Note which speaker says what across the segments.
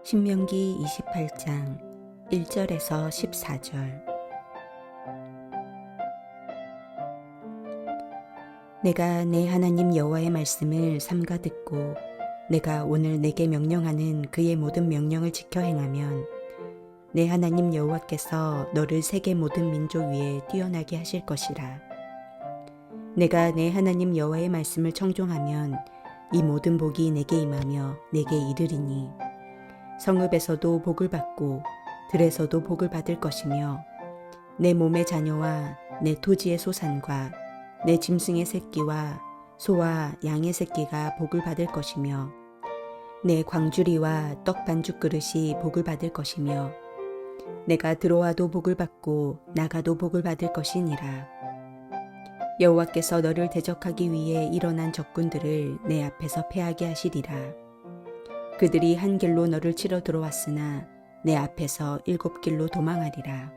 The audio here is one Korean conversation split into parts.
Speaker 1: 신명기 28장 1절에서 14절. 내가 내 하나님 여호와의 말씀을 삼가 듣고 내가 오늘 내게 명령하는 그의 모든 명령을 지켜 행하면 내 하나님 여호와께서 너를 세계 모든 민족 위에 뛰어나게 하실 것이라. 내가 내 하나님 여호와의 말씀을 청종하면 이 모든 복이 내게 임하며 내게 이르리니 성읍에서도 복을 받고 들에서도 복을 받을 것이며 내 몸의 자녀와 내 토지의 소산과 내 짐승의 새끼와 소와 양의 새끼가 복을 받을 것이며 내 광주리와 떡 반죽 그릇이 복을 받을 것이며 내가 들어와도 복을 받고 나가도 복을 받을 것이니라. 여호와께서 너를 대적하기 위해 일어난 적군들을 내 앞에서 패하게 하시리라. 그들이 한 길로 너를 치러 들어왔으나 내 앞에서 7길로 도망하리라.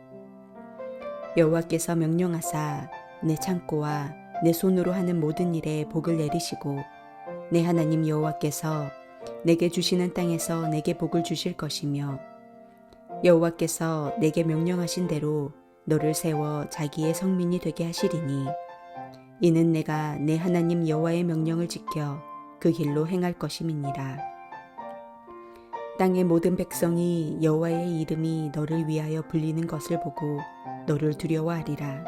Speaker 1: 여호와께서 명령하사 내 창고와 내 손으로 하는 모든 일에 복을 내리시고 내 하나님 여호와께서 내게 주시는 땅에서 내게 복을 주실 것이며 여호와께서 내게 명령하신 대로 너를 세워 자기의 성민이 되게 하시리니 이는 내가 내 하나님 여호와의 명령을 지켜 그 길로 행할 것임이니라. 땅의 모든 백성이 여호와의 이름이 너를 위하여 불리는 것을 보고 너를 두려워하리라.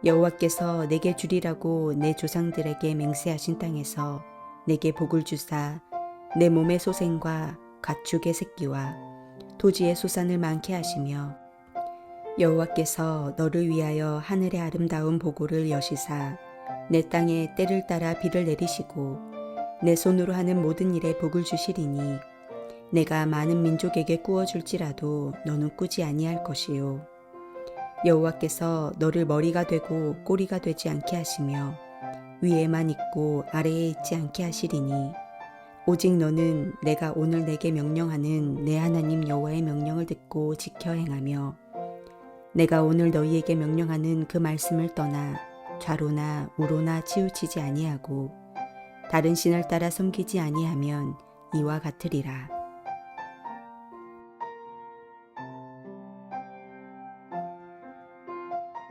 Speaker 1: 여호와께서 내게 주리라고 내 조상들에게 맹세하신 땅에서 내게 복을 주사 내 몸의 소생과 가축의 새끼와 토지의 소산을 많게 하시며 여호와께서 너를 위하여 하늘의 아름다운 보고를 여시사 내 땅에 때를 따라 비를 내리시고 내 손으로 하는 모든 일에 복을 주시리니 내가 많은 민족에게 꾸어줄지라도 너는 꾸지 아니할 것이요 여호와께서 너를 머리가 되고 꼬리가 되지 않게 하시며 위에만 있고 아래에 있지 않게 하시리니 오직 너는 내가 오늘 내게 명령하는 내 하나님 여호와의 명령을 듣고 지켜 행하며 내가 오늘 너희에게 명령하는 그 말씀을 떠나 좌로나 우로나 치우치지 아니하고 다른 신을 따라 섬기지 아니하면 이와 같으리라.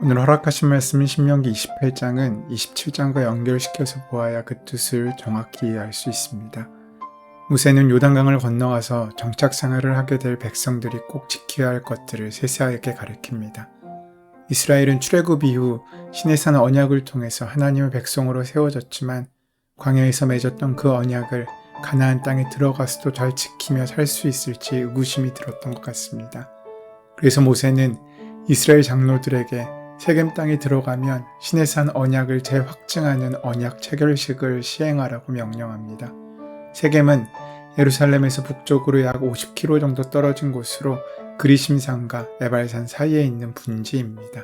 Speaker 2: 오늘 허락하신 말씀인 신명기 28장은 27장과 연결시켜서 보아야 그 뜻을 정확히 이해할 수 있습니다. 모세는 요단강을 건너가서 정착 생활을 하게 될 백성들이 꼭 지켜야 할 것들을 세세하게 가르칩니다. 이스라엘은 출애굽 이후 시내산 언약을 통해서 하나님의 백성으로 세워졌지만 광야에서 맺었던 그 언약을 가나안 땅에 들어가서도 잘 지키며 살 수 있을지 의구심이 들었던 것 같습니다. 그래서 모세는 이스라엘 장로들에게 세겜 땅에 들어가면 시내산 언약을 재확증하는 언약 체결식을 시행하라고 명령합니다. 세겜은 예루살렘에서 북쪽으로 약 50km 정도 떨어진 곳으로 그리심산과 에발산 사이에 있는 분지입니다.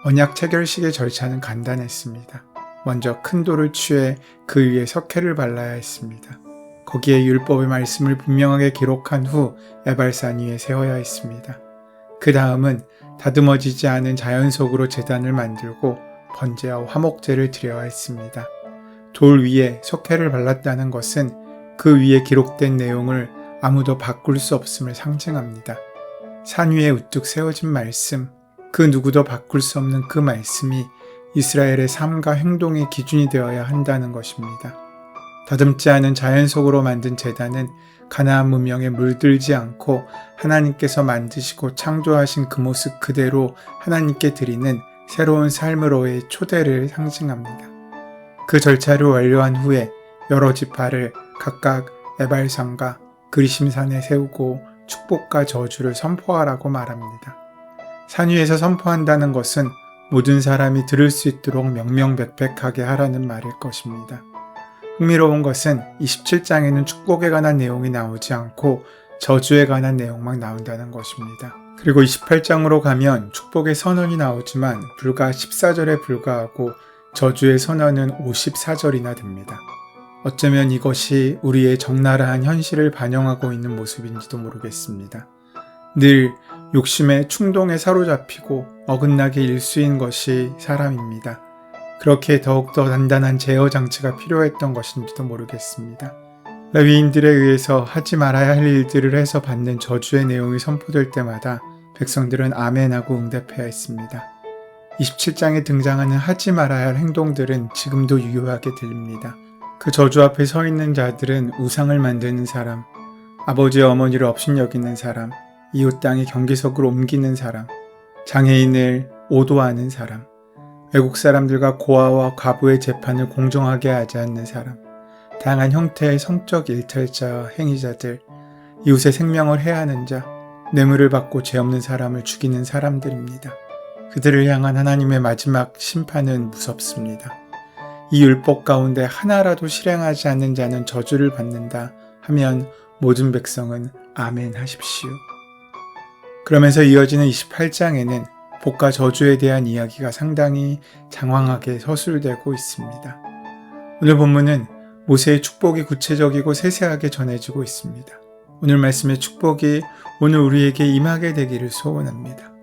Speaker 2: 언약 체결식의 절차는 간단했습니다. 먼저 큰 돌을 취해 그 위에 석회를 발라야 했습니다. 거기에 율법의 말씀을 분명하게 기록한 후 에발산 위에 세워야 했습니다. 그 다음은 다듬어지지 않은 자연석으로 제단을 만들고 번제와 화목제를 드려야 했습니다. 돌 위에 석회를 발랐다는 것은 그 위에 기록된 내용을 아무도 바꿀 수 없음을 상징합니다. 산 위에 우뚝 세워진 말씀, 그 누구도 바꿀 수 없는 그 말씀이 이스라엘의 삶과 행동의 기준이 되어야 한다는 것입니다. 다듬지 않은 자연석으로 만든 제단은 가나안 문명에 물들지 않고 하나님께서 만드시고 창조하신 그 모습 그대로 하나님께 드리는 새로운 삶으로의 초대를 상징합니다. 그 절차를 완료한 후에 여러 지파를 각각 에발산과 그리심산에 세우고 축복과 저주를 선포하라고 말합니다. 산 위에서 선포한다는 것은 모든 사람이 들을 수 있도록 명명백백하게 하라는 말일 것입니다. 흥미로운 것은 27장에는 축복에 관한 내용이 나오지 않고 저주에 관한 내용만 나온다는 것입니다. 그리고 28장으로 가면 축복의 선언이 나오지만 불과 14절에 불과하고 저주의 선언은 54절이나 됩니다. 어쩌면 이것이 우리의 적나라한 현실을 반영하고 있는 모습인지도 모르겠습니다. 늘 욕심에 충동에 사로잡히고 어긋나게 일수인 것이 사람입니다. 그렇게 더욱더 단단한 제어 장치가 필요했던 것인지도 모르겠습니다. 레위인들에 의해서 하지 말아야 할 일들을 해서 받는 저주의 내용이 선포될 때마다 백성들은 아멘하고 응답해야 했습니다. 27장에 등장하는 하지 말아야 할 행동들은 지금도 유효하게 들립니다. 그 저주 앞에 서 있는 자들은 우상을 만드는 사람, 아버지와 어머니를 업신여기는 사람, 이웃 땅에 경계석을 옮기는 사람, 장애인을 오도하는 사람, 외국 사람들과 고아와 과부의 재판을 공정하게 하지 않는 사람, 다양한 형태의 성적 일탈자, 행위자들, 이웃의 생명을 해하는 자, 뇌물을 받고 죄 없는 사람을 죽이는 사람들입니다. 그들을 향한 하나님의 마지막 심판은 무섭습니다. 이 율법 가운데 하나라도 실행하지 않는 자는 저주를 받는다 하면 모든 백성은 아멘 하십시오. 그러면서 이어지는 28장에는 복과 저주에 대한 이야기가 상당히 장황하게 서술되고 있습니다. 오늘 본문은 모세의 축복이 구체적이고 세세하게 전해지고 있습니다. 오늘 말씀의 축복이 오늘 우리에게 임하게 되기를 소원합니다.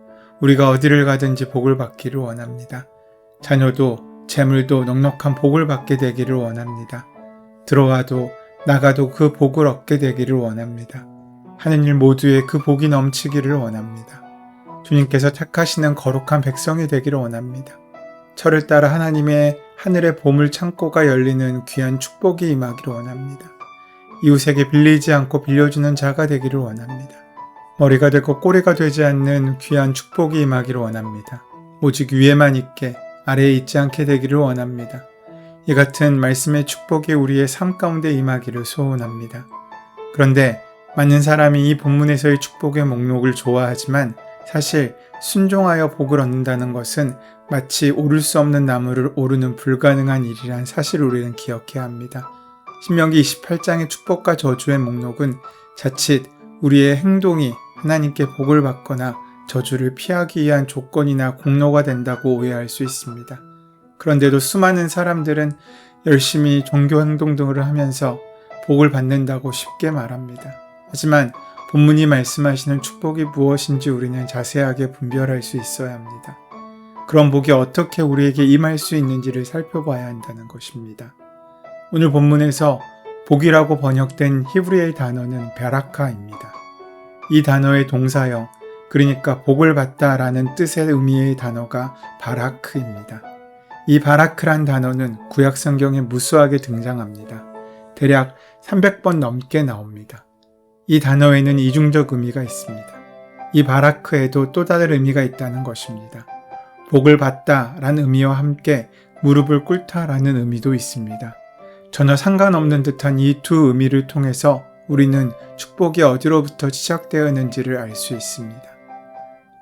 Speaker 2: 우리가 어디를 가든지 복을 받기를 원합니다. 자녀도 재물도 넉넉한 복을 받게 되기를 원합니다. 들어와도 나가도 그 복을 얻게 되기를 원합니다. 하는 일 모두에 그 복이 넘치기를 원합니다. 주님께서 택하시는 거룩한 백성이 되기를 원합니다. 철을 따라 하나님의 하늘의 보물 창고가 열리는 귀한 축복이 임하기를 원합니다. 이웃에게 빌리지 않고 빌려주는 자가 되기를 원합니다. 머리가 되고 꼬리가 되지 않는 귀한 축복이 임하기를 원합니다. 오직 위에만 있게 아래에 있지 않게 되기를 원합니다. 이 같은 말씀의 축복이 우리의 삶 가운데 임하기를 소원합니다. 그런데 많은 사람이 이 본문에서의 축복의 목록을 좋아하지만 사실 순종하여 복을 얻는다는 것은 마치 오를 수 없는 나무를 오르는 불가능한 일이란 사실을 우리는 기억해야 합니다. 신명기 28장의 축복과 저주의 목록은 자칫 우리의 행동이 하나님께 복을 받거나 저주를 피하기 위한 조건이나 공로가 된다고 오해할 수 있습니다. 그런데도 수많은 사람들은 열심히 종교 행동 등을 하면서 복을 받는다고 쉽게 말합니다. 하지만 본문이 말씀하시는 축복이 무엇인지 우리는 자세하게 분별할 수 있어야 합니다. 그런 복이 어떻게 우리에게 임할 수 있는지를 살펴봐야 한다는 것입니다. 오늘 본문에서 복이라고 번역된 히브리의 단어는 베라카입니다. 이 단어의 동사형, 그러니까 복을 받다라는 뜻의 의미의 단어가 바라크입니다. 이 바라크란 단어는 구약 성경에 무수하게 등장합니다. 대략 300번 넘게 나옵니다. 이 단어에는 이중적 의미가 있습니다. 이 바라크에도 또 다른 의미가 있다는 것입니다. 복을 받다라는 의미와 함께 무릎을 꿇다라는 의미도 있습니다. 전혀 상관없는 듯한 이 두 의미를 통해서 우리는 축복이 어디로부터 시작되었는지를 알 수 있습니다.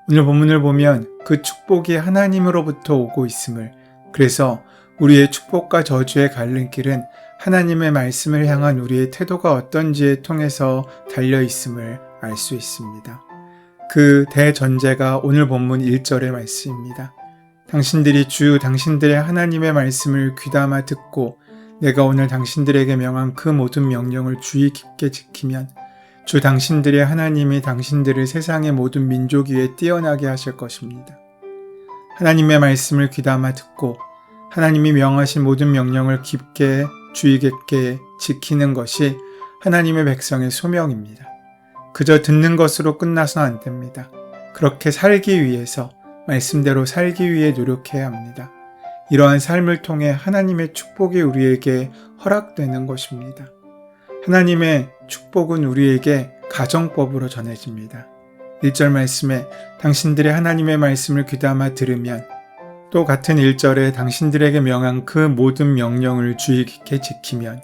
Speaker 2: 오늘 본문을 보면 그 축복이 하나님으로부터 오고 있음을, 그래서 우리의 축복과 저주의 갈림길은 하나님의 말씀을 향한 우리의 태도가 어떤지에 통해서 달려 있음을 알 수 있습니다. 그 대전제가 오늘 본문 1절의 말씀입니다. 당신들이 당신들의 하나님의 말씀을 귀담아 듣고 내가 오늘 당신들에게 명한 그 모든 명령을 주의 깊게 지키면 주 당신들의 하나님이 당신들을 세상의 모든 민족 위에 뛰어나게 하실 것입니다. 하나님의 말씀을 귀담아 듣고 하나님이 명하신 모든 명령을 깊게 주의 깊게 지키는 것이 하나님의 백성의 소명입니다. 그저 듣는 것으로 끝나서 안 됩니다. 그렇게 살기 위해서 말씀대로 살기 위해 노력해야 합니다. 이러한 삶을 통해 하나님의 축복이 우리에게 허락되는 것입니다. 하나님의 축복은 우리에게 가정법으로 전해집니다. 1절 말씀에 당신들의 하나님의 말씀을 귀담아 들으면, 또 같은 1절에 당신들에게 명한 그 모든 명령을 주의 깊게 지키면,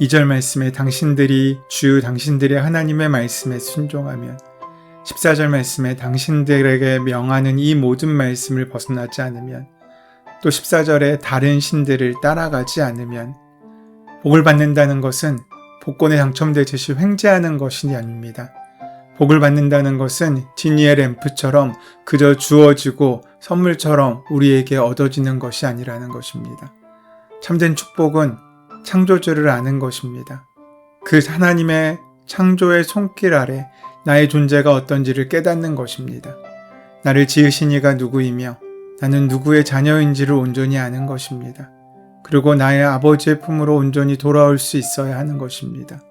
Speaker 2: 2절 말씀에 당신들이 당신들의 하나님의 말씀에 순종하면, 14절 말씀에 당신들에게 명하는 이 모든 말씀을 벗어나지 않으면, 또 14절에 다른 신들을 따라가지 않으면, 복을 받는다는 것은 복권에 당첨되듯이 횡재하는 것이 아닙니다. 복을 받는다는 것은 지니의 램프처럼 그저 주어지고 선물처럼 우리에게 얻어지는 것이 아니라는 것입니다. 참된 축복은 창조주를 아는 것입니다. 그 하나님의 창조의 손길 아래 나의 존재가 어떤지를 깨닫는 것입니다. 나를 지으신 이가 누구이며 나는 누구의 자녀인지를 온전히 아는 것입니다. 그리고 나의 아버지의 품으로 온전히 돌아올 수 있어야 하는 것입니다.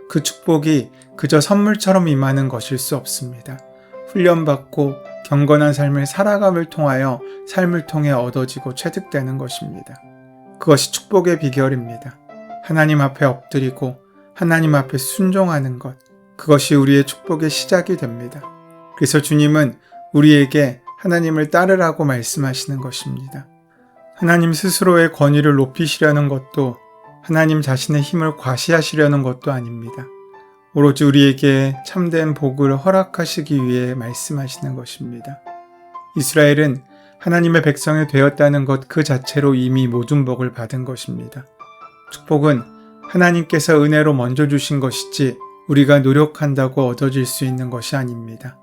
Speaker 2: 그 축복이 그저 선물처럼 임하는 것일 수 없습니다. 훈련받고 경건한 삶을 살아감을 통하여 삶을 통해 얻어지고 체득되는 것입니다. 그것이 축복의 비결입니다. 하나님 앞에 엎드리고 하나님 앞에 순종하는 것, 그것이 우리의 축복의 시작이 됩니다. 그래서 주님은 우리에게 하나님을 따르라고 말씀하시는 것입니다. 하나님 스스로의 권위를 높이시려는 것도 하나님 자신의 힘을 과시하시려는 것도 아닙니다. 오로지 우리에게 참된 복을 허락하시기 위해 말씀하시는 것입니다. 이스라엘은 하나님의 백성이 되었다는 것 그 자체로 이미 모든 복을 받은 것입니다. 축복은 하나님께서 은혜로 먼저 주신 것이지 우리가 노력한다고 얻어질 수 있는 것이 아닙니다.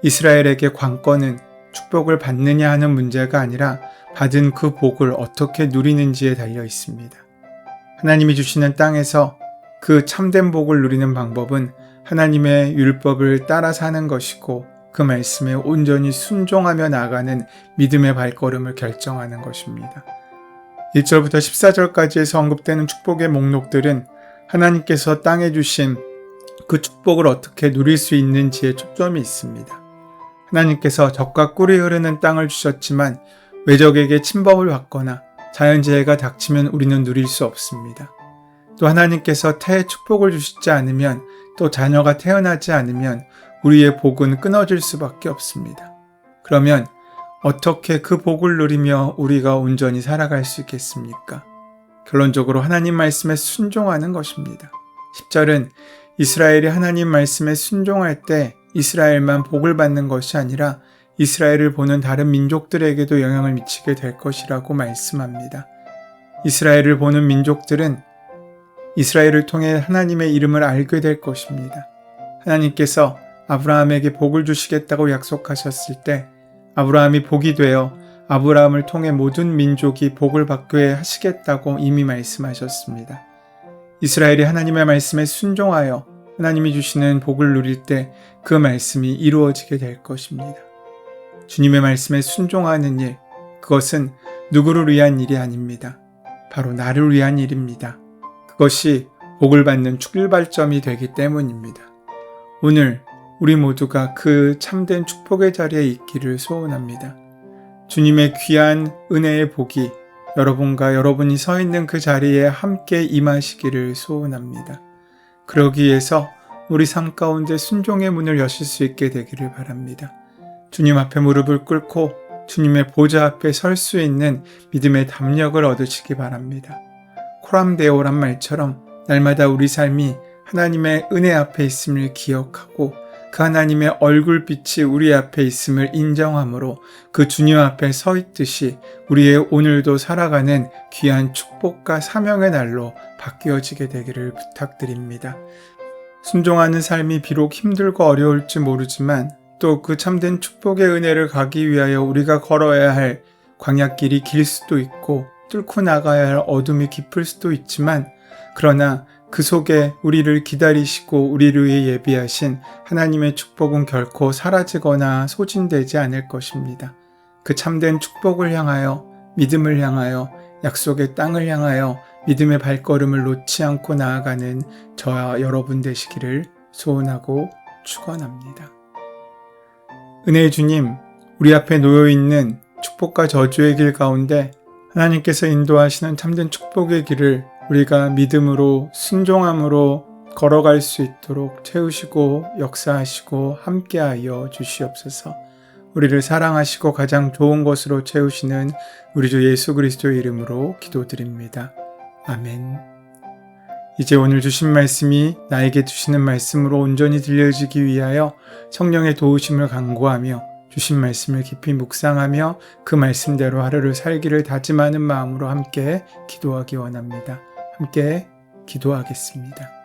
Speaker 2: 이스라엘에게 관건은 축복을 받느냐 하는 문제가 아니라 받은 그 복을 어떻게 누리는지에 달려 있습니다. 하나님이 주시는 땅에서 그 참된 복을 누리는 방법은 하나님의 율법을 따라 사는 것이고 그 말씀에 온전히 순종하며 나아가는 믿음의 발걸음을 결정하는 것입니다. 1절부터 14절까지에서 언급되는 축복의 목록들은 하나님께서 땅에 주신 그 축복을 어떻게 누릴 수 있는지에 초점이 있습니다. 하나님께서 젖과 꿀이 흐르는 땅을 주셨지만 외적에게 침범을 받거나 자연재해가 닥치면 우리는 누릴 수 없습니다. 또 하나님께서 태의 축복을 주시지 않으면 또 자녀가 태어나지 않으면 우리의 복은 끊어질 수밖에 없습니다. 그러면 어떻게 그 복을 누리며 우리가 온전히 살아갈 수 있겠습니까? 결론적으로 하나님 말씀에 순종하는 것입니다. 10절은 이스라엘이 하나님 말씀에 순종할 때 이스라엘만 복을 받는 것이 아니라 이스라엘을 보는 다른 민족들에게도 영향을 미치게 될 것이라고 말씀합니다. 이스라엘을 보는 민족들은 이스라엘을 통해 하나님의 이름을 알게 될 것입니다. 하나님께서 아브라함에게 복을 주시겠다고 약속하셨을 때 아브라함이 복이 되어 아브라함을 통해 모든 민족이 복을 받게 하시겠다고 이미 말씀하셨습니다. 이스라엘이 하나님의 말씀에 순종하여 하나님이 주시는 복을 누릴 때 그 말씀이 이루어지게 될 것입니다. 주님의 말씀에 순종하는 일, 그것은 누구를 위한 일이 아닙니다. 바로 나를 위한 일입니다. 그것이 복을 받는 출발점이 되기 때문입니다. 오늘 우리 모두가 그 참된 축복의 자리에 있기를 소원합니다. 주님의 귀한 은혜의 복이 여러분과 여러분이 서 있는 그 자리에 함께 임하시기를 소원합니다. 그러기 위해서 우리 삶 가운데 순종의 문을 여실 수 있게 되기를 바랍니다. 주님 앞에 무릎을 꿇고 주님의 보좌 앞에 설 수 있는 믿음의 담력을 얻으시기 바랍니다. 코람데오란 말처럼 날마다 우리 삶이 하나님의 은혜 앞에 있음을 기억하고 그 하나님의 얼굴빛이 우리 앞에 있음을 인정함으로 그 주님 앞에 서 있듯이 우리의 오늘도 살아가는 귀한 축복과 사명의 날로 바뀌어지게 되기를 부탁드립니다. 순종하는 삶이 비록 힘들고 어려울지 모르지만 또 그 참된 축복의 은혜를 가기 위하여 우리가 걸어야 할 광야길이 길 수도 있고 뚫고 나가야 할 어둠이 깊을 수도 있지만 그러나 그 속에 우리를 기다리시고 우리를 위해 예비하신 하나님의 축복은 결코 사라지거나 소진되지 않을 것입니다. 그 참된 축복을 향하여 믿음을 향하여 약속의 땅을 향하여 믿음의 발걸음을 놓지 않고 나아가는 저와 여러분 되시기를 소원하고 축원합니다. 은혜의 주님, 우리 앞에 놓여있는 축복과 저주의 길 가운데 하나님께서 인도하시는 참된 축복의 길을 우리가 믿음으로 순종함으로 걸어갈 수 있도록 채우시고 역사하시고 함께하여 주시옵소서. 우리를 사랑하시고 가장 좋은 것으로 채우시는 우리 주 예수 그리스도의 이름으로 기도드립니다. 아멘. 이제 오늘 주신 말씀이 나에게 주시는 말씀으로 온전히 들려지기 위하여 성령의 도우심을 간구하며 주신 말씀을 깊이 묵상하며 그 말씀대로 하루를 살기를 다짐하는 마음으로 함께 기도하기 원합니다. 함께 기도하겠습니다.